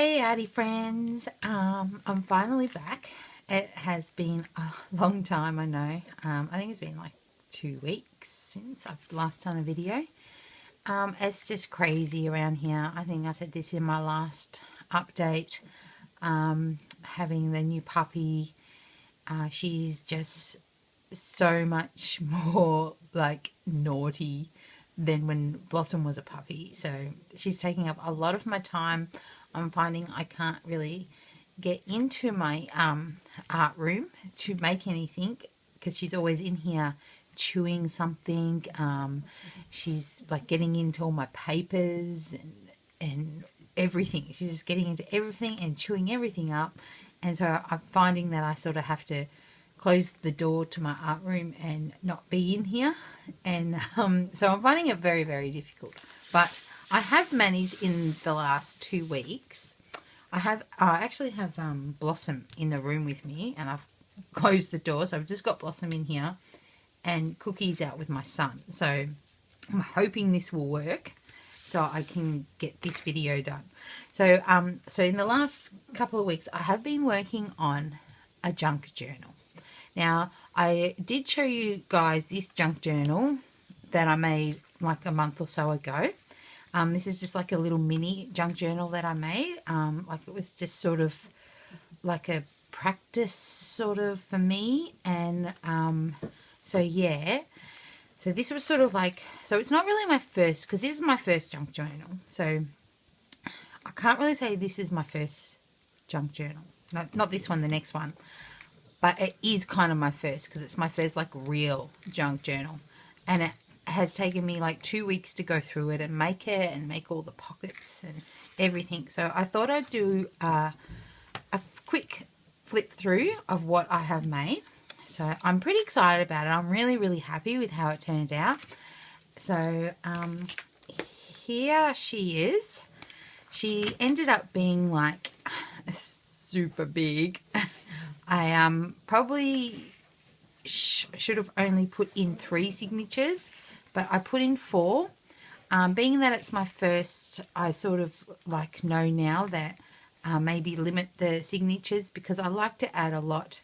Hey Addy friends, I'm finally back. It has been a long time, I know. I think it's been like 2 weeks since I've last done a video. It's just crazy around here. I think I said this in my last update. Having the new puppy, she's just so much more like naughty than when Blossom was a puppy. So she's taking up a lot of my time. I'm finding I can't really get into my art room to make anything because she's always in here chewing something. She's like getting into all my papers and everything. She's just getting into everything and chewing everything up. And so I'm finding that I sort of have to close the door to my art room and not be in here. And so I'm finding it very, very difficult. But I have managed in the last 2 weeks. I actually have Blossom in the room with me, and I've closed the door. So I've just got Blossom in here and Cookie's out with my son. So I'm hoping this will work so I can get this video done. So, so in the last couple of weeks, I have been working on a junk journal. Now, I did show you guys this junk journal that I made like a month or so ago. This is just like a little mini junk journal that I made. Like it was just sort of like a practice sort of for me. And so, yeah. So this was sort of like, so it's not really my first, because this is my first junk journal. So I can't really say this is my first junk journal. No, not this one, the next one. But it is kind of my first because it's my first like real junk journal. And it has taken me like 2 weeks to go through it and make all the pockets and everything. So I thought I'd do a quick flip through of what I have made. So I'm pretty excited about it. I'm really, really happy with how it turned out. So here she is. She ended up being like super big. I probably should have only put in 3 signatures, but I put in 4. Being that it's my first, I sort of like know now that maybe limit the signatures because I like to add a lot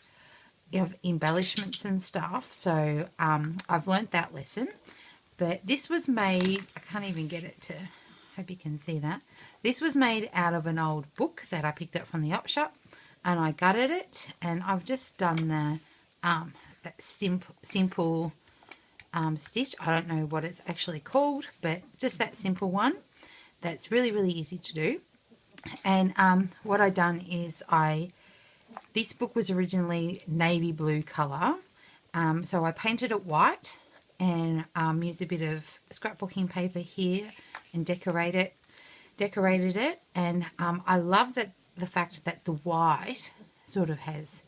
of embellishments and stuff. So I've learnt that lesson. But this was made, I can't even get it to, hope you can see that. This was made out of an old book that I picked up from the op shop. And I gutted it, and I've just done the that simple stitch. I don't know what it's actually called, but just that simple one. That's really, really easy to do. And what I done is this book was originally navy blue colour, so I painted it white and used a bit of scrapbooking paper here and decorated it. And I love that. The fact that the white sort of has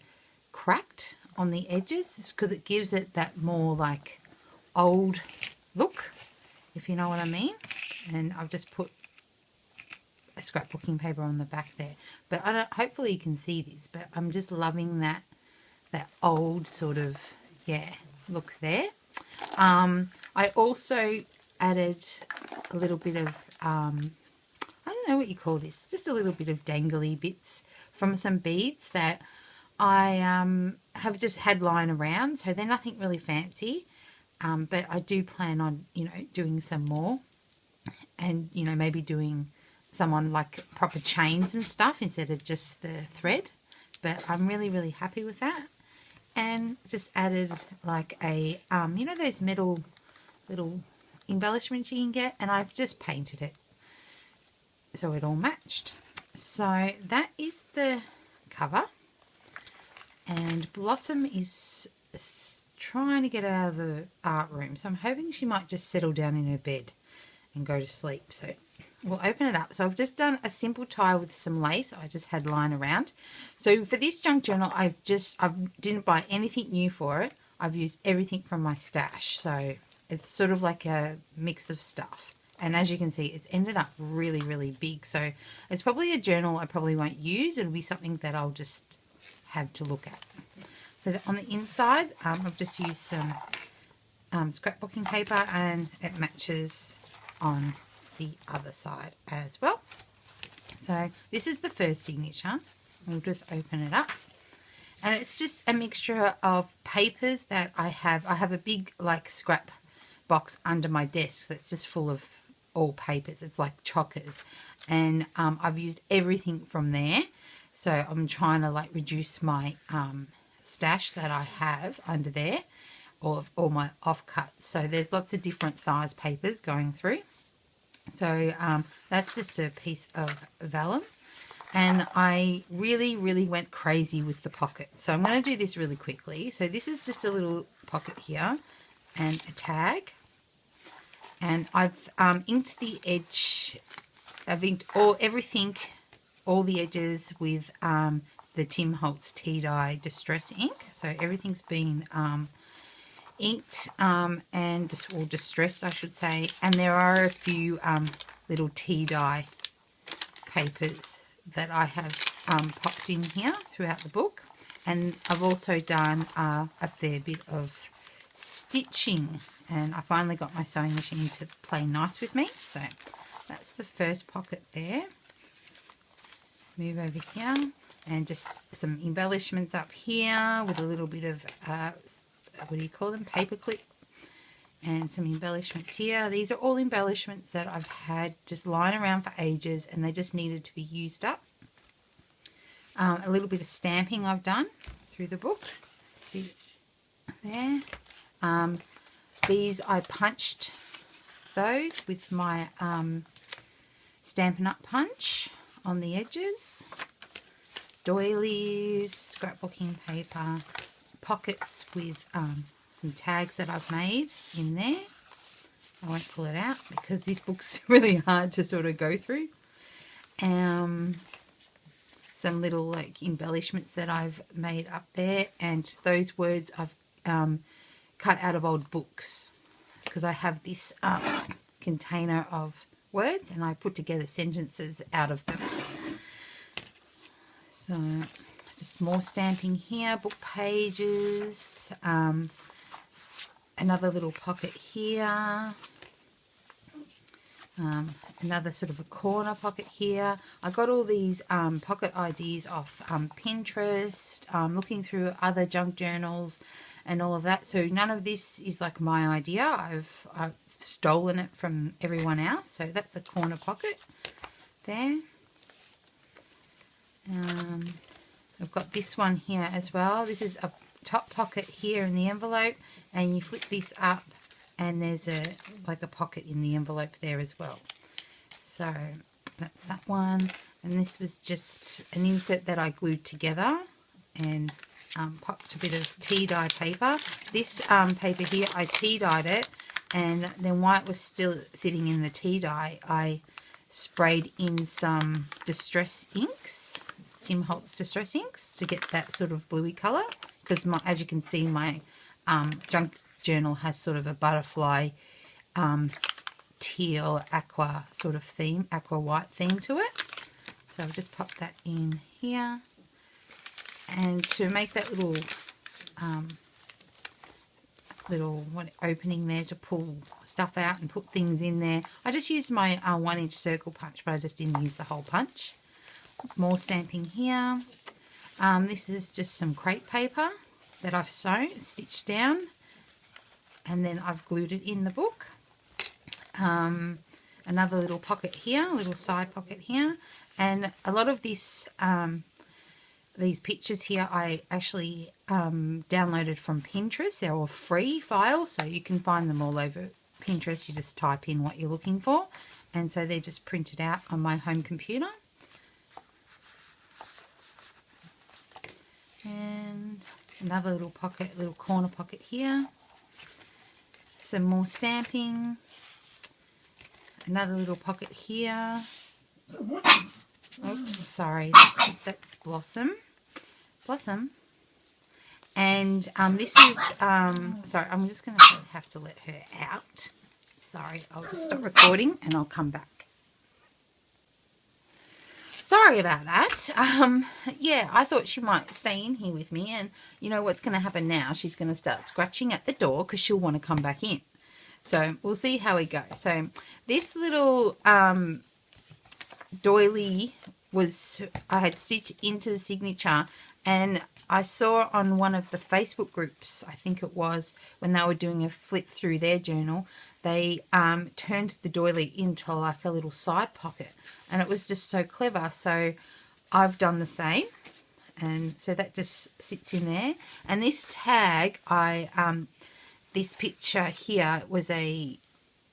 cracked on the edges because it gives it that more like old look, if you know what I mean. And I've just put a scrapbooking paper on the back there. But hopefully you can see this, but I'm just loving that old sort of, yeah, look there. I also added a little bit of I don't know what you call this, just a little bit of dangly bits from some beads that I have just had lying around. So they're nothing really fancy, but I do plan on, doing some more and, maybe doing some on like proper chains and stuff instead of just the thread. But I'm really, really happy with that. And just added like a, those metal little embellishments you can get, and I've just painted it so it all matched. So that is the cover, and Blossom is trying to get out of the art room, so I'm hoping she might just settle down in her bed and go to sleep. So we'll open it up. So I've just done a simple tie with some lace I just had lying around. So for this junk journal, I didn't buy anything new for it. I've used everything from my stash, so it's sort of like a mix of stuff. And as you can see, it's ended up really, really big. So it's probably a journal I probably won't use. It'll be something that I'll just have to look at. So on the inside, I've just used some scrapbooking paper, and it matches on the other side as well. So So this is the first signature. We'll just open it up. And it's just a mixture of papers that I have. I have a big like scrap box under my desk that's just full of all papers. It's like chockers. And I've used everything from there. So I'm trying to like reduce my stash that I have under there, or all my offcuts. So there's lots of different size papers going through. So that's just a piece of vellum. And I really went crazy with the pocket. So I'm going to do this really quickly. So this is just a little pocket here and a tag. And I've inked the edge. I've inked everything, all the edges with the Tim Holtz Tea Dye Distress ink. So everything's been inked and distressed, I should say. And there are a few little tea dye papers that I have popped in here throughout the book. And I've also done a fair bit of stitching, and I finally got my sewing machine to play nice with me. So that's the first pocket there. Move over here, and just some embellishments up here with a little bit of what do you call them, paper clip, and some embellishments here. These are all embellishments that I've had just lying around for ages, and they just needed to be used up. A little bit of stamping I've done through the book. See there. These I punched those with my Stampin' Up punch on the edges. Doilies, scrapbooking paper, pockets with some tags that I've made in there. I won't pull it out because this book's really hard to sort of go through. Some little like embellishments that I've made up there, and those words I've cut out of old books because I have this container of words and I put together sentences out of them. So just more stamping here, book pages, another little pocket here, another sort of a corner pocket here. I got all these pocket ideas off Pinterest, looking through other junk journals and all of that. So none of this is like my idea. I've stolen it from everyone else. So that's a corner pocket there. I've got this one here as well. This is a top pocket here in the envelope, and you flip this up and there's like a pocket in the envelope there as well. So that's that one. And this was just an insert that I glued together and popped a bit of tea dye paper. This paper here, I tea dyed it, and then while it was still sitting in the tea dye, I sprayed in some distress inks, Tim Holtz distress inks, to get that sort of bluey colour, because as you can see, my junk journal has sort of a butterfly teal aqua sort of theme, aqua white theme to it. So I'll just pop that in here. And to make that little opening there to pull stuff out and put things in there, I just used my 1-inch circle punch, but I just didn't use the whole punch. More stamping here. This is just some crepe paper that I've stitched down, and then I've glued it in the book. Another little pocket here, a little side pocket here, and a lot of this these pictures here I actually downloaded from Pinterest. They're all free files, so you can find them all over Pinterest. You just type in what you're looking for, and so they're just printed out on my home computer. And another little pocket, little corner pocket here. Some more stamping. Another little pocket here. Oops, sorry, that's Blossom. And this is, sorry, I'm just going to have to let her out. Sorry, I'll just stop recording and I'll come back. Sorry about that. Yeah, I thought she might stay in here with me, and you know what's going to happen now? She's going to start scratching at the door because she'll want to come back in. So we'll see how we go. So this little doily I had stitched into the signature, and I saw on one of the Facebook groups, I think it was, when they were doing a flip through their journal, they turned the doily into like a little side pocket, and it was just so clever. So I've done the same, and so that just sits in there. And this tag, this picture here was a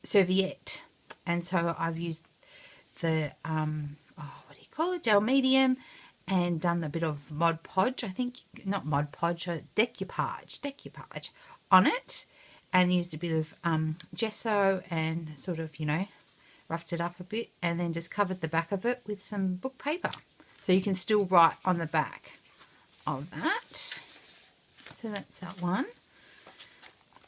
serviette, and so I've used the what do you call it, gel medium, and done a bit of Mod Podge, I think, not Mod Podge, decoupage on it, and used a bit of gesso and sort of, you know, roughed it up a bit, and then just covered the back of it with some book paper, so you can still write on the back of that. So that's that one.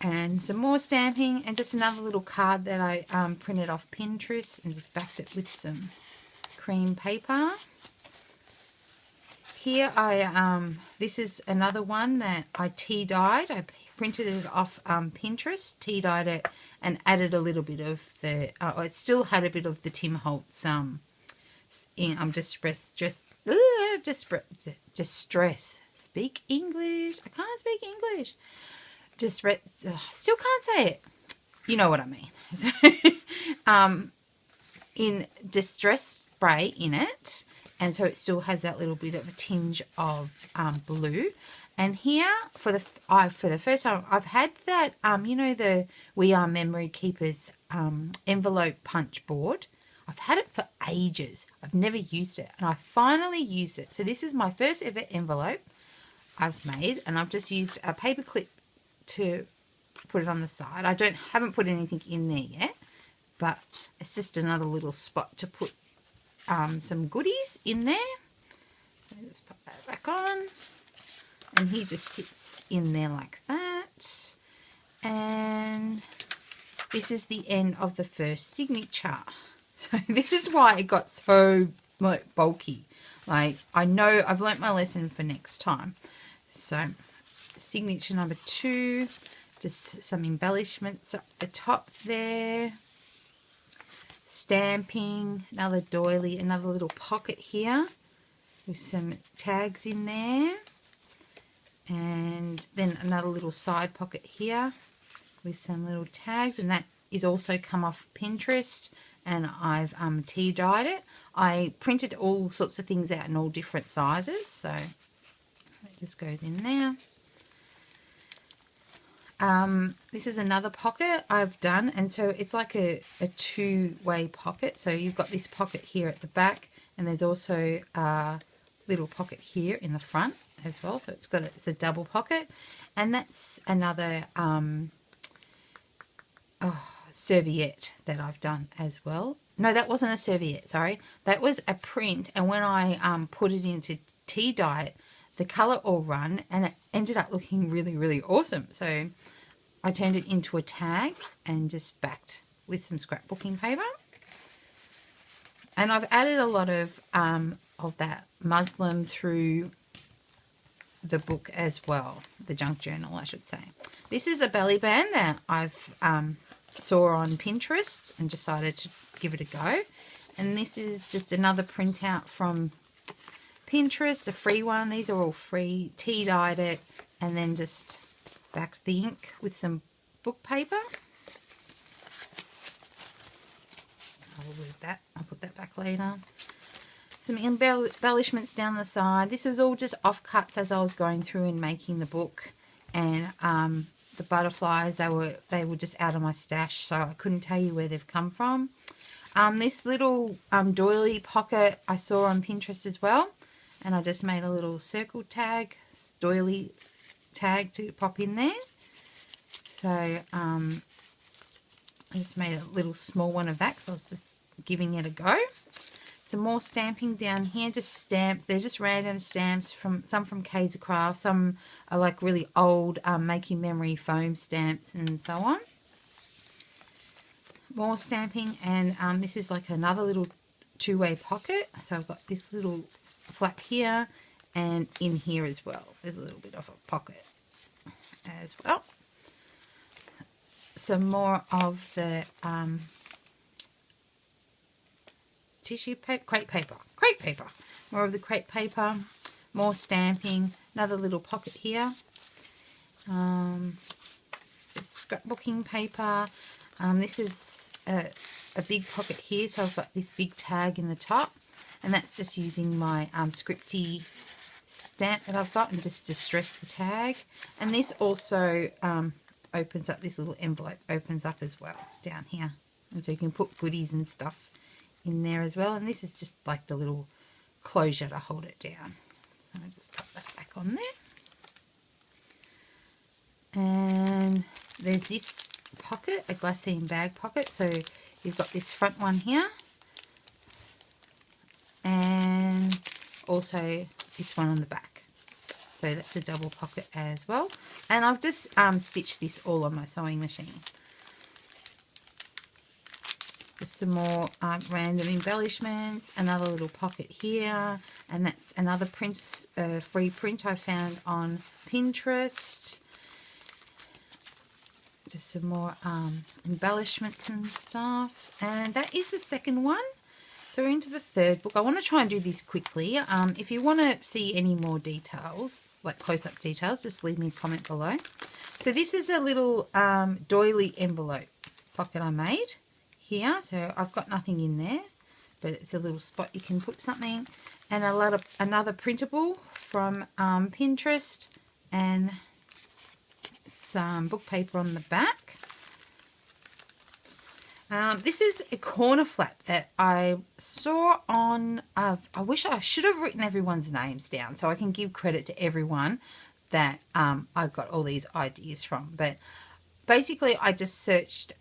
And some more stamping, and just another little card that I printed off Pinterest and just backed it with some cream paper. Here this is another one that I tea-dyed. I printed it off Pinterest, tea-dyed it, and added a little bit of the, it still had a bit of the Tim Holtz distress. Speak English. I can't speak English. Still can't say it. You know what I mean. In distress spray in it, and so it still has that little bit of a tinge of blue. And here, for the first time, I've had that, you know, the We Are Memory Keepers envelope punch board. I've had it for ages. I've never used it, and I finally used it. So this is my first ever envelope I've made, and I've just used a paper clip to put it on the side. I haven't put anything in there yet, but it's just another little spot to put some goodies in there. So just put that back on, and he just sits in there like that. And this is the end of the first signature. So this is why it got so like bulky. Like, I know I've learnt my lesson for next time. So signature number 2, just some embellishments up the top there, stamping, another doily, another little pocket here with some tags in there, and then another little side pocket here with some little tags, and that is also come off Pinterest, and I've tea-dyed it. I printed all sorts of things out in all different sizes, so it just goes in there. This is another pocket I've done, and so it's like a two-way pocket. So you've got this pocket here at the back, and there's also a little pocket here in the front as well. So it's a double pocket, and that's another serviette that I've done as well. No, that wasn't a serviette, sorry. That was a print, and when I put it into tea-dye, the colour all run, and it ended up looking really, really awesome. So I turned it into a tag and just backed with some scrapbooking paper. And I've added a lot of that muslin through the book as well, the junk journal, I should say. This is a belly band that I've saw on Pinterest and decided to give it a go. And this is just another printout from Pinterest, a free one. These are all free. Tea-dyed it, and then just backed the ink with some book paper. I'll leave that. I'll put that back later. Some embellishments down the side. This was all just offcuts as I was going through and making the book. And the butterflies, they were just out of my stash, so I couldn't tell you where they've come from. This little doily pocket I saw on Pinterest as well, and I just made a little circle tag, doily tag to pop in there. So I just made a little small one of that because I was just giving it a go. Some more stamping down here, just stamps. They're just random stamps, some from Kaiser Craft, some are like really old making memory foam stamps and so on. More stamping, and this is like another little two-way pocket. So I've got this little flap here, and in here as well. There's a little bit of a pocket as well. Some more of the tissue paper, crepe crepe paper. More of the crepe paper, more stamping, another little pocket here. Just scrapbooking paper. This is a big pocket here, so I've got this big tag in the top, and that's just using my Scripty stamp that I've got and just distress the tag. And this also opens up, this little envelope opens up as well down here, and so you can put goodies and stuff in there as well. And this is just like the little closure to hold it down. So I'll just pop that back on there. And there's this pocket, a glassine bag pocket. So you've got this front one here, and also this one on the back. So that's a double pocket as well. And I've just stitched this all on my sewing machine. Just some more random embellishments, another little pocket here, and that's another print, free print I found on Pinterest. Just some more embellishments and stuff. And that is the second one. So we're into the third book. I want to try and do this quickly. If you want to see any more details, like close-up details, just leave me a comment below. So this is a little doily envelope pocket I made here. So I've got nothing in there, but it's a little spot you can put something. And another printable from Pinterest, and some book paper on the back. This is a corner flap that I saw on, I wish I should have written everyone's names down so I can give credit to everyone that I got all these ideas from. But basically I just searched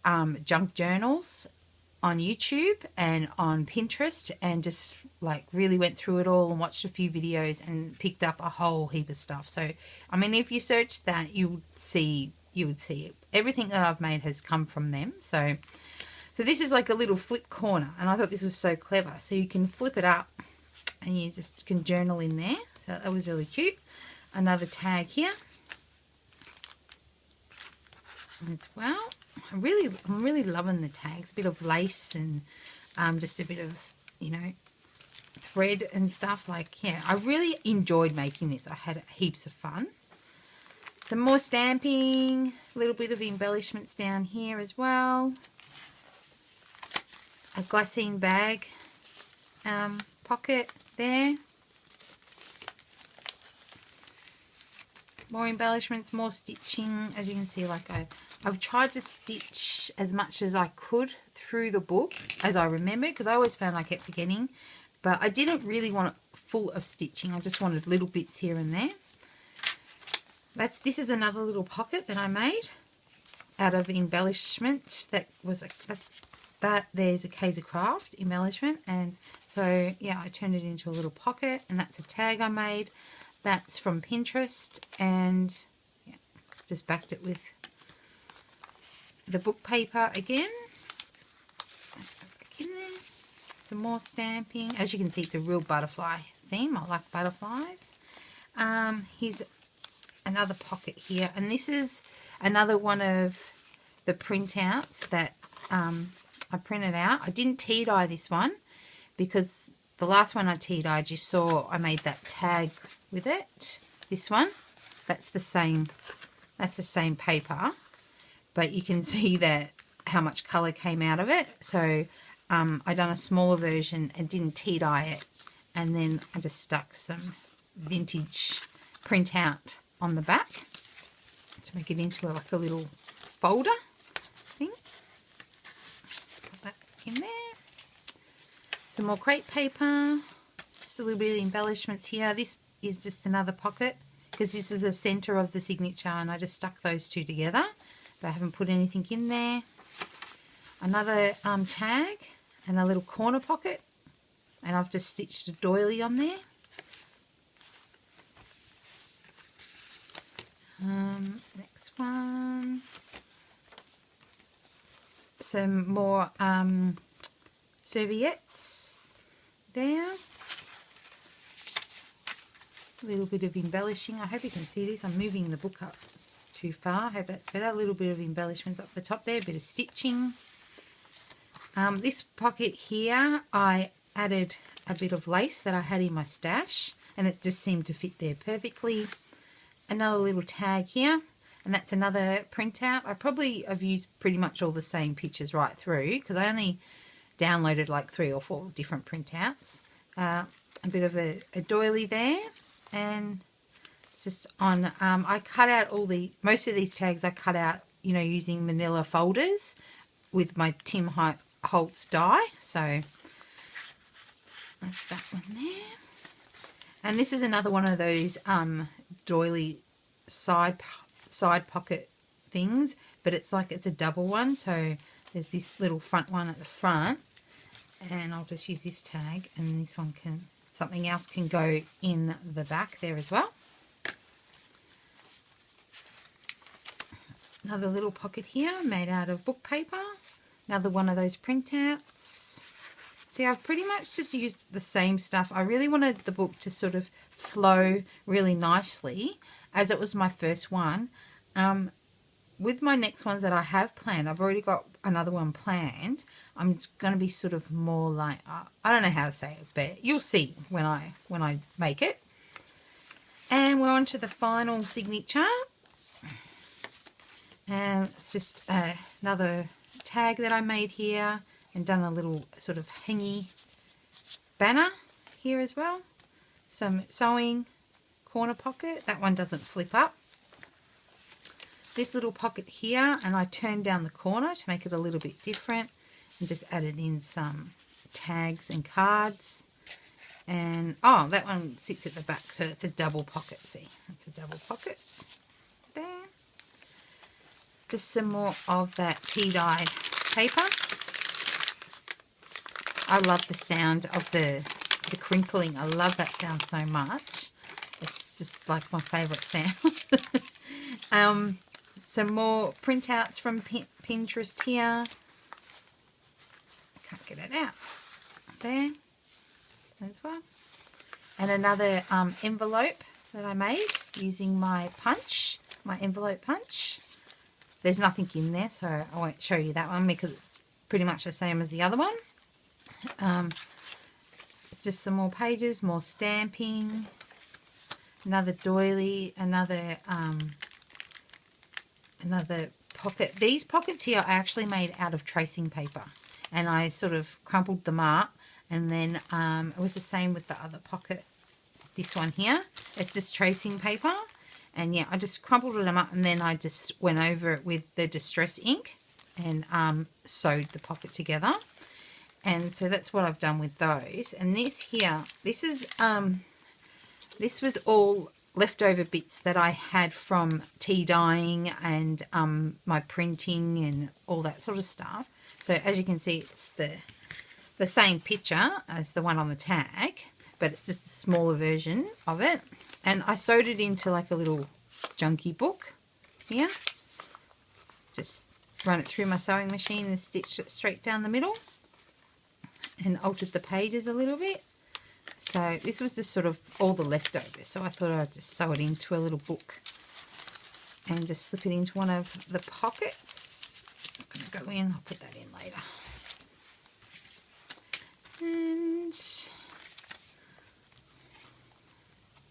junk journals on YouTube and on Pinterest, and just like really went through it all and watched a few videos and picked up a whole heap of stuff. So I mean, if you search that, you would see it. Everything that I've made has come from them. So this is like a little flip corner, and I thought this was so clever. So you can flip it up and you just can journal in there. So that was really cute. Another tag here as well. I'm really loving the tags. A bit of lace and just a bit of, you know, thread and stuff. Like, yeah, I really enjoyed making this. I had heaps of fun. Some more stamping, a little bit of embellishments down here as well. A glassine bag pocket there. More embellishments, more stitching. As you can see, like I've tried to stitch as much as I could through the book as I remember, because I always found I kept forgetting. But I didn't really want it full of stitching. I just wanted little bits here and there. This is another little pocket that I made out of embellishment. There's a Kaiser Craft embellishment, and so yeah, I turned it into a little pocket, and that's a tag I made. That's from Pinterest, and yeah, just backed it with the book paper again. Back in there. Some more stamping. As you can see, it's a real butterfly theme. I like butterflies. Here's another pocket here, and this is another one of the printouts that I printed out. I didn't tea dye this one because the last one I tea dyed, you saw I made that tag with it. This one, that's the same paper, but you can see that how much colour came out of it. So I done a smaller version and didn't tea dye it, and then I just stuck some vintage printout on the back to make it into like a little folder thing. Put that in there. Some more crepe paper, just a little bit of embellishments here. This is just another pocket because this is the center of the signature, and I just stuck those two together, but I haven't put anything in there. Another tag and a little corner pocket, and I've just stitched a doily on there. Next one, some more serviettes there. A little bit of embellishing. I hope you can see this. I'm moving the book up too far. I hope that's better. A little bit of embellishments up the top there, a bit of stitching. This pocket here, I added a bit of lace that I had in my stash, and it just seemed to fit there perfectly. Another little tag here, and that's another printout. I've used pretty much all the same pictures right through because I only downloaded like 3 or 4 different printouts. A bit of a doily there, and it's just on. I cut out most of these tags. I cut out, you know, using manila folders with my Tim Holtz die. So that's that one there. And this is another one of those doily side pocket things, but it's a double one. So there's this little front one at the front, and I'll just use this tag, and this one something else can go in the back there as well. Another little pocket here made out of book paper. Another one of those printouts. See, I've pretty much just used the same stuff. I really wanted the book to sort of flow really nicely, as it was my first one. With my next ones that I have planned, I've already got another one planned. I'm going to be sort of more like, I don't know how to say it, but you'll see when I make it. And we're on to the final signature. And it's just another tag that I made here, and done a little sort of hangy banner here as well. Some sewing corner pocket. That one doesn't flip up. This little pocket here, and I turned down the corner to make it a little bit different, and just added in some tags and cards. And oh, that one sits at the back, so it's a double pocket. See, it's a double pocket there. Just some more of that tea-dyed paper. I love the sound of the crinkling. I love that sound so much. It's just like my favourite sound. Some more printouts from Pinterest here. I can't get it out. There as well. And another envelope that I made using my envelope punch. There's nothing in there, so I won't show you that one because it's pretty much the same as the other one. It's just some more pages, more stamping, another doily, another pocket. These pockets here I actually made out of tracing paper, and I sort of crumpled them up, and then it was the same with the other pocket. This one here, it's just tracing paper. And yeah, I just crumpled them up, and then I just went over it with the distress ink and sewed the pocket together. And so that's what I've done with those. And this here, this was all leftover bits that I had from tea dyeing and my printing and all that sort of stuff. So as you can see, it's the same picture as the one on the tag, but it's just a smaller version of it. And I sewed it into like a little junky book here. Just run it through my sewing machine and stitched it straight down the middle, and altered the pages a little bit. So this was just sort of all the leftovers. So I thought I'd just sew it into a little book and just slip it into one of the pockets. It's not going to go in. I'll put that in later. And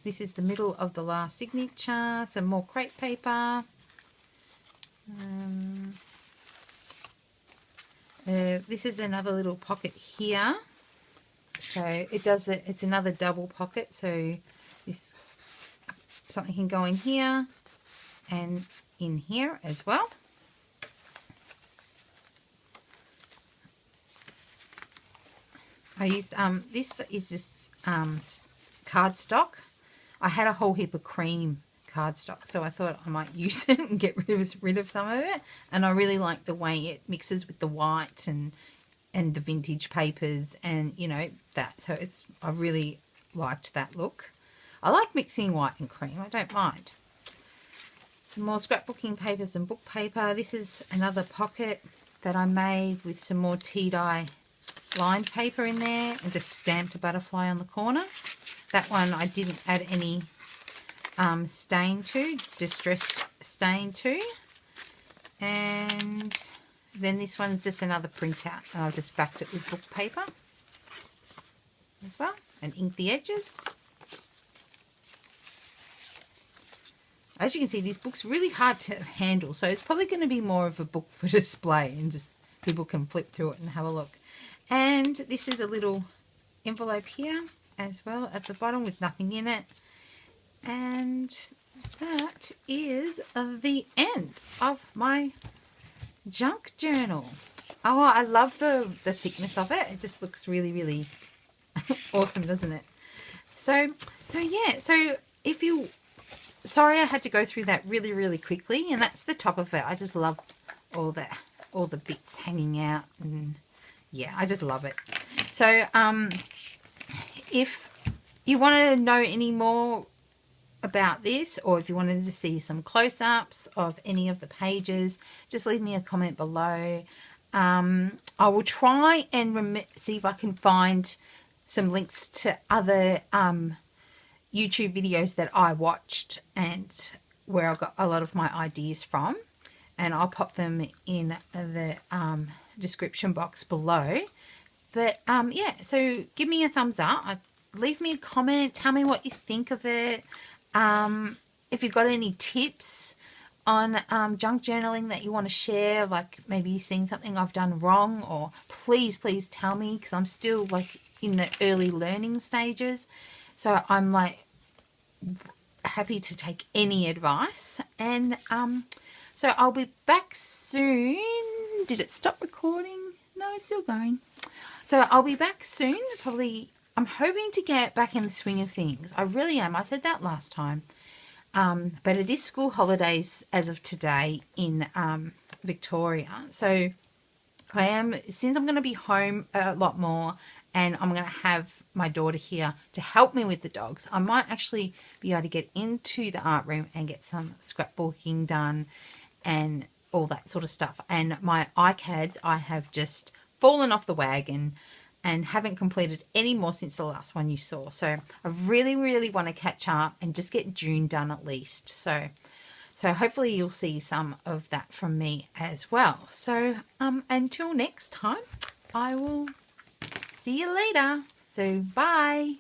this is the middle of the last signature. Some more crepe paper. This is another little pocket here. So it's another double pocket. So something can go in here and in here as well. I used this is just cardstock. I had a whole heap of cream cardstock, so I thought I might use it and get rid of some of it. And I really like the way it mixes with the white and the vintage papers, and you know that. So I really liked that look. I like mixing white and cream. I don't mind. Some more scrapbooking papers and book paper. This is another pocket that I made with some more tea dye lined paper in there, and just stamped a butterfly on the corner. That one I didn't add any stain to, distress stain to. And then this one's just another printout, and I've just backed it with book paper. as well and ink the edges. As you can see, this book's really hard to handle, so it's probably going to be more of a book for display and just people can flip through it and have a look. And this is a little envelope here as well at the bottom with nothing in it. And that is the end of my junk journal. Oh, I love the thickness of it. It just looks really, really awesome, doesn't it? So yeah, so if you... Sorry I had to go through that really, really quickly, and that's the top of it. I just love all the bits hanging out, and yeah, I just love it. So if you want to know any more about this, or if you wanted to see some close-ups of any of the pages, just leave me a comment below. I will try and see if I can find some links to other YouTube videos that I watched and where I got a lot of my ideas from, and I'll pop them in the description box below. But yeah, so give me a thumbs up, leave me a comment, tell me what you think of it. If you've got any tips on junk journaling that you want to share, like maybe you've seen something I've done wrong, or please tell me, because I'm still like in the early learning stages, so I'm like happy to take any advice. And so I'll be back soon. Did it stop recording? No, it's still going. So I'll be back soon, probably. I'm hoping to get back in the swing of things. I really am. I said that last time. But it is school holidays as of today in Victoria. So since I'm going to be home a lot more, and I'm going to have my daughter here to help me with the dogs, I might actually be able to get into the art room and get some scrapbooking done and all that sort of stuff. And my iCads, I have just fallen off the wagon and haven't completed any more since the last one you saw. So I really want to catch up and just get June done at least. So hopefully you'll see some of that from me as well. So until next time, I will see you later. So bye.